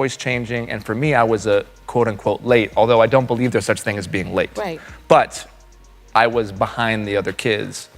voice changing, and for me, I was a quote-unquote late, although I don't believe there's such thing as being late. Right. But I was behind the other kids.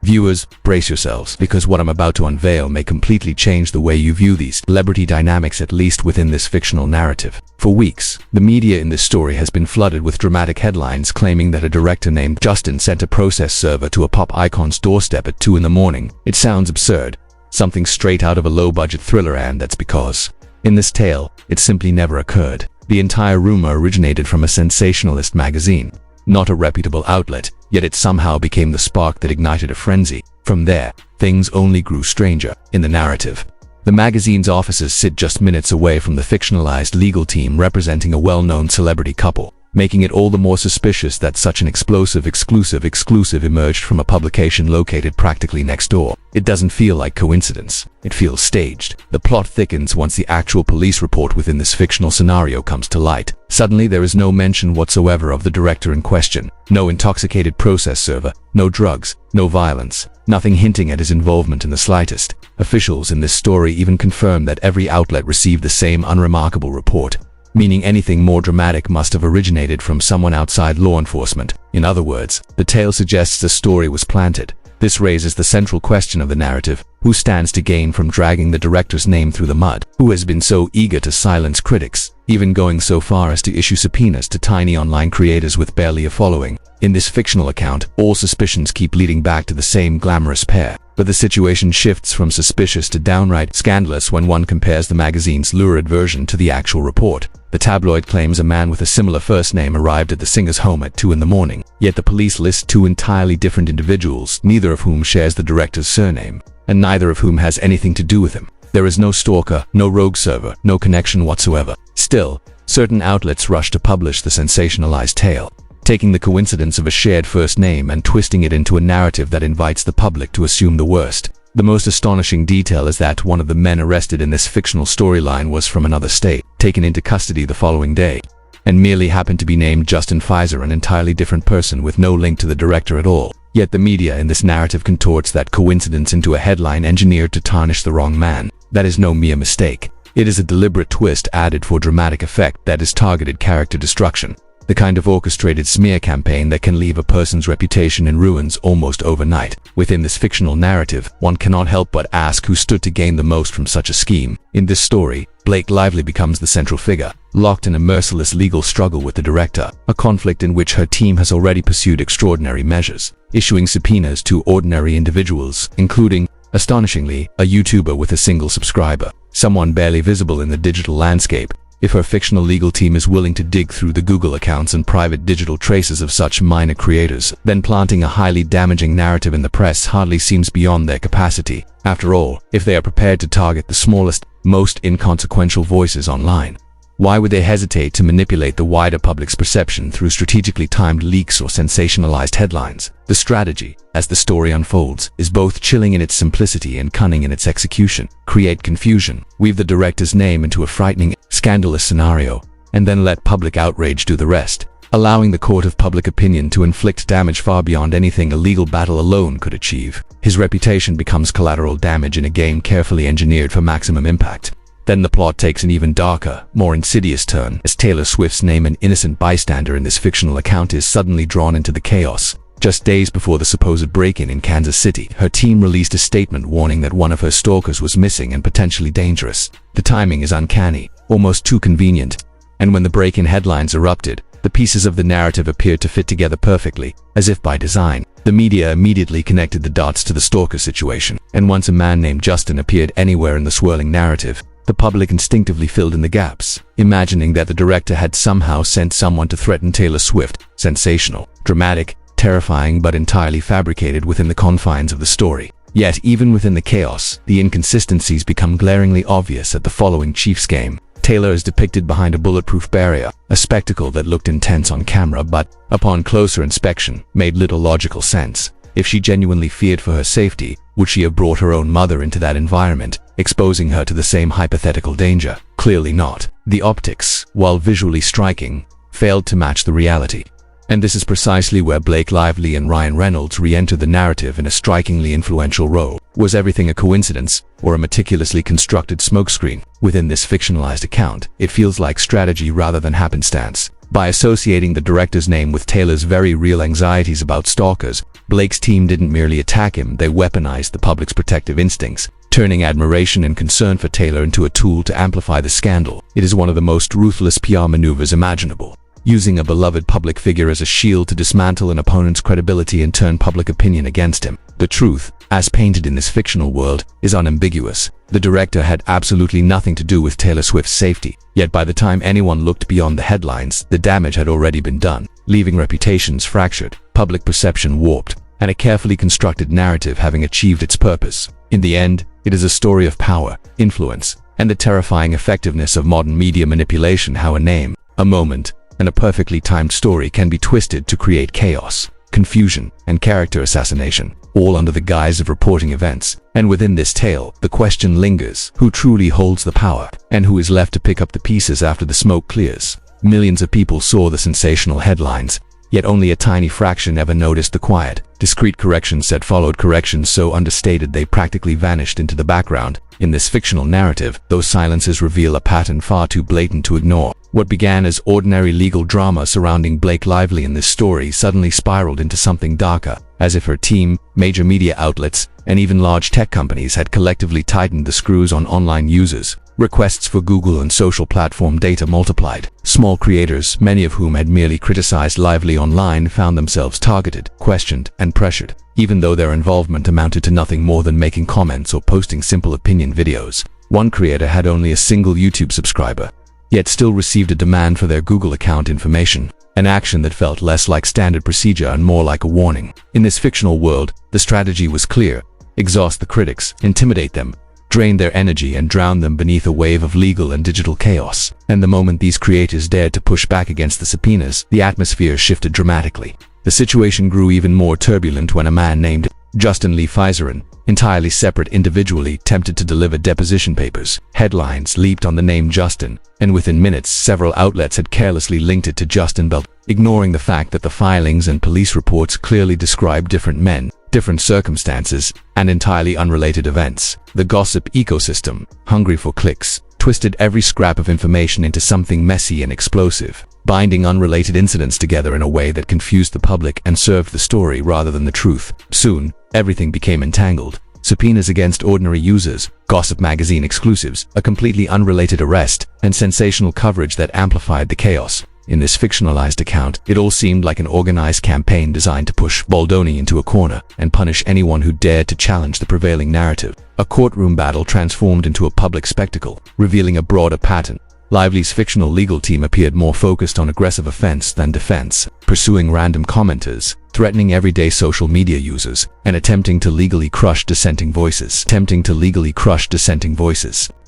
Viewers, brace yourselves, because what I'm about to unveil may completely change the way you view these celebrity dynamics, at least within this fictional narrative. For weeks, the media in this story has been flooded with dramatic headlines claiming that a director named Justin sent a process server to a pop icon's doorstep at 2 in the morning. It sounds absurd, something straight out of a low-budget thriller, and that's because, in this tale, it simply never occurred. The entire rumor originated from a sensationalist magazine, not a reputable outlet, yet it somehow became the spark that ignited a frenzy. From there, things only grew stranger. In the narrative, the magazine's offices sit just minutes away from the fictionalized legal team representing a well-known celebrity couple, making it all the more suspicious that such an explosive exclusive emerged from a publication located practically next door. It doesn't feel like coincidence. It feels staged. The plot thickens once the actual police report within this fictional scenario comes to light. Suddenly, there is no mention whatsoever of the director in question. No intoxicated process server, no drugs, no violence, nothing hinting at his involvement in the slightest. Officials in this story even confirm that every outlet received the same unremarkable report, meaning anything more dramatic must have originated from someone outside law enforcement. In other words, the tale suggests the story was planted. This raises the central question of the narrative: who stands to gain from dragging the director's name through the mud? Who has been so eager to silence critics, even going so far as to issue subpoenas to tiny online creators with barely a following? In this fictional account, all suspicions keep leading back to the same glamorous pair, but the situation shifts from suspicious to downright scandalous when one compares the magazine's lurid version to the actual report. The tabloid claims a man with a similar first name arrived at the singer's home at 2 in the morning, yet the police list two entirely different individuals, neither of whom shares the director's surname, and neither of whom has anything to do with him. There is no stalker, no rogue server, no connection whatsoever. Still, certain outlets rush to publish the sensationalized tale, taking the coincidence of a shared first name and twisting it into a narrative that invites the public to assume the worst. The most astonishing detail is that one of the men arrested in this fictional storyline was from another state, taken into custody the following day, and merely happened to be named Justin Pfizer, an entirely different person with no link to the director at all. Yet the media in this narrative contorts that coincidence into a headline engineered to tarnish the wrong man. That is no mere mistake. It is a deliberate twist added for dramatic effect that is targeted character destruction. The kind of orchestrated smear campaign that can leave a person's reputation in ruins almost overnight. Within this fictional narrative, one cannot help but ask who stood to gain the most from such a scheme. In this story, Blake Lively becomes the central figure, locked in a merciless legal struggle with the director, a conflict in which her team has already pursued extraordinary measures, issuing subpoenas to ordinary individuals, including, astonishingly, a YouTuber with a single subscriber, someone barely visible in the digital landscape. If her fictional legal team is willing to dig through the Google accounts and private digital traces of such minor creators, then planting a highly damaging narrative in the press hardly seems beyond their capacity. After all, if they are prepared to target the smallest, most inconsequential voices online, why would they hesitate to manipulate the wider public's perception through strategically timed leaks or sensationalized headlines? The strategy, as the story unfolds, is both chilling in its simplicity and cunning in its execution. Create confusion, weave the director's name into a frightening, scandalous scenario, and then let public outrage do the rest, allowing the court of public opinion to inflict damage far beyond anything a legal battle alone could achieve. His reputation becomes collateral damage in a game carefully engineered for maximum impact. Then the plot takes an even darker, more insidious turn, as Taylor Swift's name, an innocent bystander in this fictional account, is suddenly drawn into the chaos. Just days before the supposed break-in in Kansas City, her team released a statement warning that one of her stalkers was missing and potentially dangerous. The timing is uncanny, almost too convenient, and when the break-in headlines erupted, the pieces of the narrative appeared to fit together perfectly, as if by design. The media immediately connected the dots to the stalker situation, and once a man named Justin appeared anywhere in the swirling narrative, the public instinctively filled in the gaps, imagining that the director had somehow sent someone to threaten Taylor Swift. Sensational, dramatic, terrifying, but entirely fabricated within the confines of the story. Yet, even within the chaos, the inconsistencies become glaringly obvious at the following Chiefs game. Taylor is depicted behind a bulletproof barrier, a spectacle that looked intense on camera but, upon closer inspection, made little logical sense. If she genuinely feared for her safety, would she have brought her own mother into that environment, exposing her to the same hypothetical danger? Clearly not. The optics, while visually striking, failed to match the reality. And this is precisely where Blake Lively and Ryan Reynolds re-enter the narrative in a strikingly influential role. Was everything a coincidence, or a meticulously constructed smokescreen? Within this fictionalized account, it feels like strategy rather than happenstance. By associating the director's name with Taylor's very real anxieties about stalkers, Blake's team didn't merely attack him, they weaponized the public's protective instincts, turning admiration and concern for Taylor into a tool to amplify the scandal. It is one of the most ruthless PR maneuvers imaginable, using a beloved public figure as a shield to dismantle an opponent's credibility and turn public opinion against him. The truth, as painted in this fictional world, is unambiguous. The director had absolutely nothing to do with Taylor Swift's safety, yet by the time anyone looked beyond the headlines, the damage had already been done, leaving reputations fractured, public perception warped, and a carefully constructed narrative having achieved its purpose. In the end, it is a story of power, influence, and the terrifying effectiveness of modern media manipulation. How a name, a moment, and a perfectly timed story can be twisted to create chaos, confusion, and character assassination, all under the guise of reporting events. And within this tale, the question lingers: who truly holds the power, and who is left to pick up the pieces after the smoke clears? Millions of people saw the sensational headlines, yet only a tiny fraction ever noticed the quiet, discreet corrections that followed, corrections so understated they practically vanished into the background. In this fictional narrative, those silences reveal a pattern far too blatant to ignore. What began as ordinary legal drama surrounding Blake Lively in this story suddenly spiraled into something darker, as if her team, major media outlets, and even large tech companies had collectively tightened the screws on online users. Requests for Google and social platform data multiplied. Small creators, many of whom had merely criticized Lively online, found themselves targeted, questioned, and pressured, even though their involvement amounted to nothing more than making comments or posting simple opinion videos. One creator had only a single YouTube subscriber, yet still received a demand for their Google account information, an action that felt less like standard procedure and more like a warning. In this fictional world, the strategy was clear: exhaust the critics, intimidate them, drain their energy, and drown them beneath a wave of legal and digital chaos. And the moment these creators dared to push back against the subpoenas, the atmosphere shifted dramatically. The situation grew even more turbulent when a man named Justin Lee Fizerin, entirely separate individually, attempted to deliver deposition papers. Headlines leaped on the name Justin, and within minutes several outlets had carelessly linked it to Justin Baldoni, ignoring the fact that the filings and police reports clearly described different men, different circumstances, and entirely unrelated events. The gossip ecosystem, hungry for clicks, twisted every scrap of information into something messy and explosive, binding unrelated incidents together in a way that confused the public and served the story rather than the truth. Soon, everything became entangled. Subpoenas against ordinary users, gossip magazine exclusives, a completely unrelated arrest, and sensational coverage that amplified the chaos. In this fictionalized account, it all seemed like an organized campaign designed to push Baldoni into a corner and punish anyone who dared to challenge the prevailing narrative. A courtroom battle transformed into a public spectacle, revealing a broader pattern. Lively's fictional legal team appeared more focused on aggressive offense than defense, pursuing random commenters, threatening everyday social media users, and attempting to legally crush dissenting voices.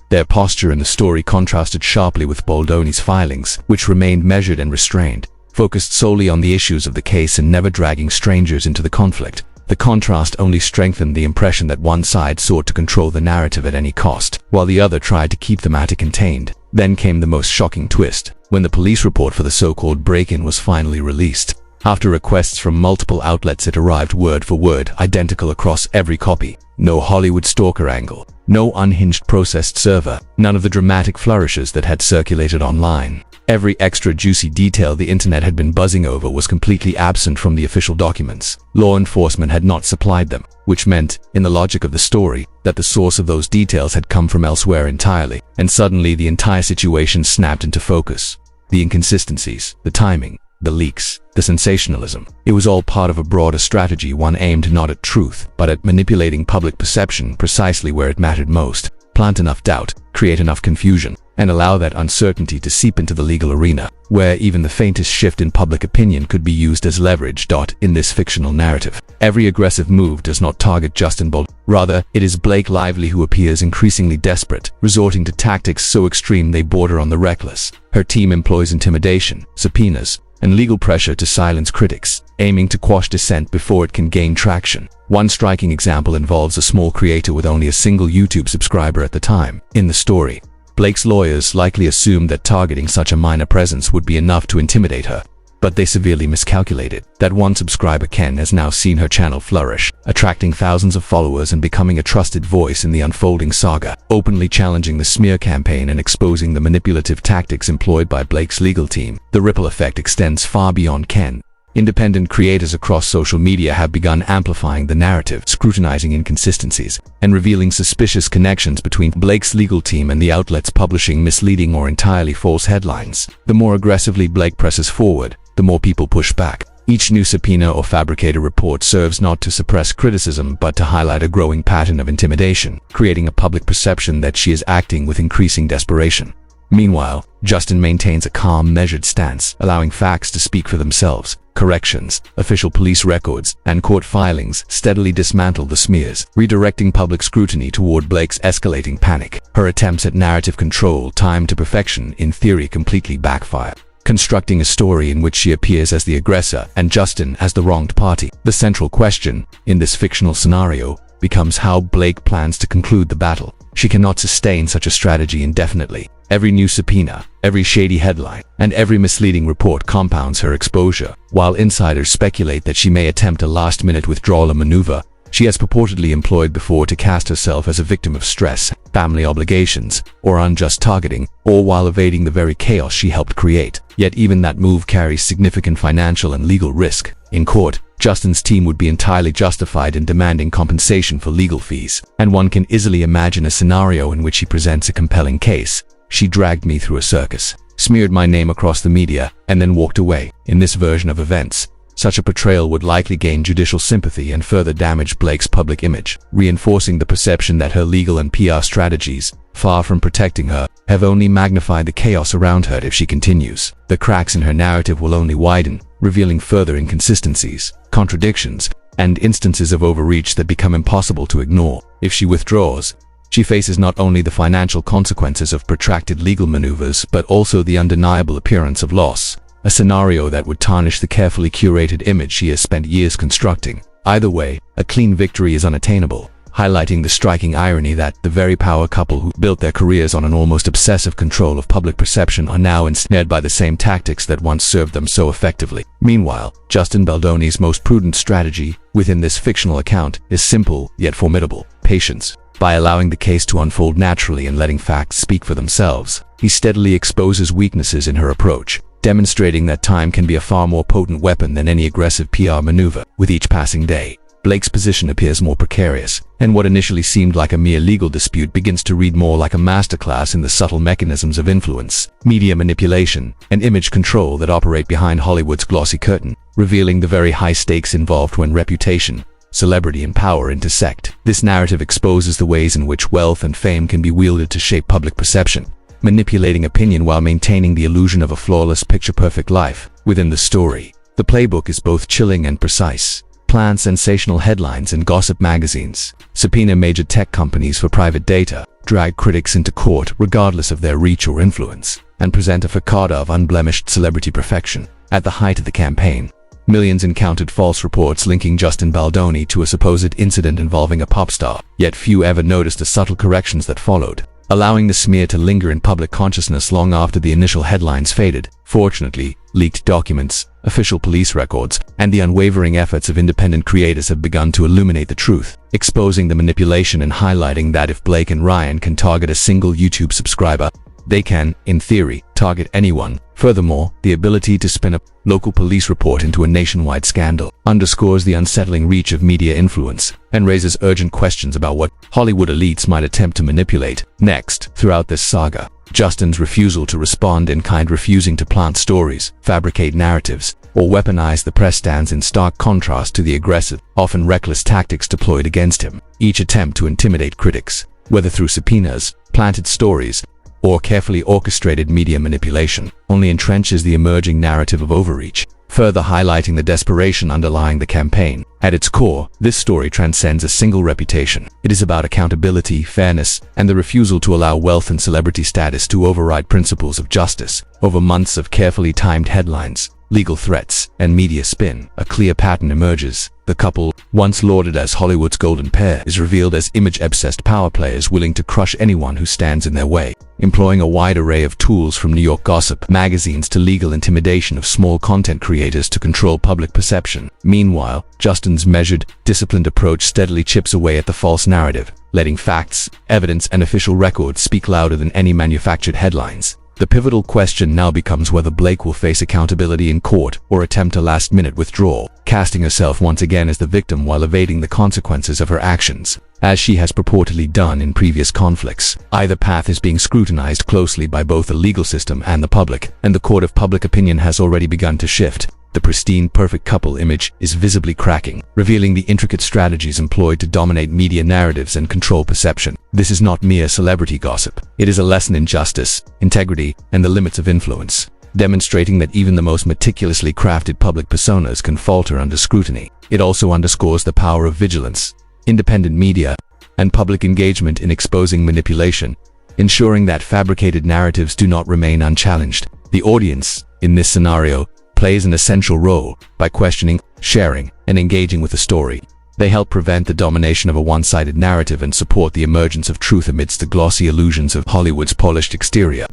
Their posture in the story contrasted sharply with Baldoni's filings, which remained measured and restrained, focused solely on the issues of the case and never dragging strangers into the conflict. The contrast only strengthened the impression that one side sought to control the narrative at any cost, while the other tried to keep the matter contained. Then came the most shocking twist, when the police report for the so-called break-in was finally released. After requests from multiple outlets, it arrived word for word, identical across every copy. No Hollywood stalker angle, no unhinged processed server, none of the dramatic flourishes that had circulated online. Every extra juicy detail the internet had been buzzing over was completely absent from the official documents. Law enforcement had not supplied them, which meant, in the logic of the story, that the source of those details had come from elsewhere entirely. And suddenly the entire situation snapped into focus. The inconsistencies, the timing, the leaks, the sensationalism. It was all part of a broader strategy, one aimed not at truth, but at manipulating public perception precisely where it mattered most. Plant enough doubt, create enough confusion, and allow that uncertainty to seep into the legal arena, where even the faintest shift in public opinion could be used as leverage. In this fictional narrative, every aggressive move does not target Justin Baldoni. Rather, it is Blake Lively who appears increasingly desperate, resorting to tactics so extreme they border on the reckless. Her team employs intimidation, subpoenas, and legal pressure to silence critics, aiming to quash dissent before it can gain traction. One striking example involves a small creator with only a single YouTube subscriber at the time. In the story, Blake's lawyers likely assumed that targeting such a minor presence would be enough to intimidate her. but they severely miscalculated. That one subscriber, Ken, has now seen her channel flourish, attracting thousands of followers and becoming a trusted voice in the unfolding saga, openly challenging the smear campaign and exposing the manipulative tactics employed by Blake's legal team. The ripple effect extends far beyond Ken. Independent creators across social media have begun amplifying the narrative, scrutinizing inconsistencies, and revealing suspicious connections between Blake's legal team and the outlets publishing misleading or entirely false headlines. The more aggressively Blake presses forward, the more people push back. Each new subpoena or fabricated report serves not to suppress criticism but to highlight a growing pattern of intimidation, creating a public perception that she is acting with increasing desperation. Meanwhile, Justin maintains a calm, measured stance, allowing facts to speak for themselves. Corrections, official police records, and court filings steadily dismantle the smears, redirecting public scrutiny toward Blake's escalating panic. Her attempts at narrative control, timed to perfection, in theory completely backfire, constructing a story in which she appears as the aggressor and Justin as the wronged party. The central question, in this fictional scenario, becomes how Blake plans to conclude the battle. She cannot sustain such a strategy indefinitely. Every new subpoena, every shady headline, and every misleading report compounds her exposure. While insiders speculate that she may attempt a last-minute withdrawal or maneuver she has purportedly employed before to cast herself as a victim of stress, family obligations, or unjust targeting, all while evading the very chaos she helped create. Yet even that move carries significant financial and legal risk. In court, Justin's team would be entirely justified in demanding compensation for legal fees, and one can easily imagine a scenario in which he presents a compelling case. She dragged me through a circus, smeared my name across the media, and then walked away. In this version of events, such a portrayal would likely gain judicial sympathy and further damage Blake's public image, reinforcing the perception that her legal and PR strategies, far from protecting her, have only magnified the chaos around her. If she continues, the cracks in her narrative will only widen, revealing further inconsistencies, contradictions, and instances of overreach that become impossible to ignore. If she withdraws, she faces not only the financial consequences of protracted legal maneuvers but also the undeniable appearance of loss, a scenario that would tarnish the carefully curated image she has spent years constructing. Either way, a clean victory is unattainable, highlighting the striking irony that the very power couple who built their careers on an almost obsessive control of public perception are now ensnared by the same tactics that once served them so effectively. Meanwhile, Justin Baldoni's most prudent strategy within this fictional account is simple yet formidable: patience. By allowing the case to unfold naturally and letting facts speak for themselves, he steadily exposes weaknesses in her approach, demonstrating that time can be a far more potent weapon than any aggressive PR maneuver. With each passing day, Blake's position appears more precarious, and what initially seemed like a mere legal dispute begins to read more like a masterclass in the subtle mechanisms of influence, media manipulation, and image control that operate behind Hollywood's glossy curtain, revealing the very high stakes involved when reputation, celebrity, and power intersect. This narrative exposes the ways in which wealth and fame can be wielded to shape public perception, manipulating opinion while maintaining the illusion of a flawless, picture-perfect life. Within the story, the playbook is both chilling and precise. Plan sensational headlines in gossip magazines, subpoena major tech companies for private data, drag critics into court regardless of their reach or influence, and present a facade of unblemished celebrity perfection. At the height of the campaign, millions encountered false reports linking Justin Baldoni to a supposed incident involving a pop star, yet few ever noticed the subtle corrections that followed, allowing the smear to linger in public consciousness long after the initial headlines faded. Fortunately, leaked documents, official police records, and the unwavering efforts of independent creators have begun to illuminate the truth, exposing the manipulation and highlighting that if Blake and Ryan can target a single YouTube subscriber, they can, in theory, target anyone. Furthermore, the ability to spin a local police report into a nationwide scandal underscores the unsettling reach of media influence and raises urgent questions about what Hollywood elites might attempt to manipulate next. Throughout this saga, Justin's refusal to respond in kind, refusing to plant stories, fabricate narratives, or weaponize the press stands in stark contrast to the aggressive, often reckless tactics deployed against him. Each attempt to intimidate critics, whether through subpoenas, planted stories, or carefully orchestrated media manipulation, only entrenches the emerging narrative of overreach, further highlighting the desperation underlying the campaign. At its core, this story transcends a single reputation. It is about accountability, fairness, and the refusal to allow wealth and celebrity status to override principles of justice. Over months of carefully timed headlines, legal threats, and media spin, a clear pattern emerges. The couple, once lauded as Hollywood's golden pair, is revealed as image-obsessed power players willing to crush anyone who stands in their way, employing a wide array of tools from New York gossip magazines to legal intimidation of small content creators to control public perception. Meanwhile, Justin's measured, disciplined approach steadily chips away at the false narrative, letting facts, evidence, and official records speak louder than any manufactured headlines. The pivotal question now becomes whether Blake will face accountability in court or attempt a last-minute withdrawal, casting herself once again as the victim while evading the consequences of her actions, as she has purportedly done in previous conflicts. Either path is being scrutinized closely by both the legal system and the public, and the court of public opinion has already begun to shift. The pristine, perfect couple image is visibly cracking, revealing the intricate strategies employed to dominate media narratives and control perception. This is not mere celebrity gossip. It is a lesson in justice, integrity, and the limits of influence, demonstrating that even the most meticulously crafted public personas can falter under scrutiny. It also underscores the power of vigilance, independent media, and public engagement in exposing manipulation, ensuring that fabricated narratives do not remain unchallenged. The audience, in this scenario, plays an essential role by questioning, sharing, and engaging with the story. They help prevent the domination of a one-sided narrative and support the emergence of truth amidst the glossy illusions of Hollywood's polished exterior.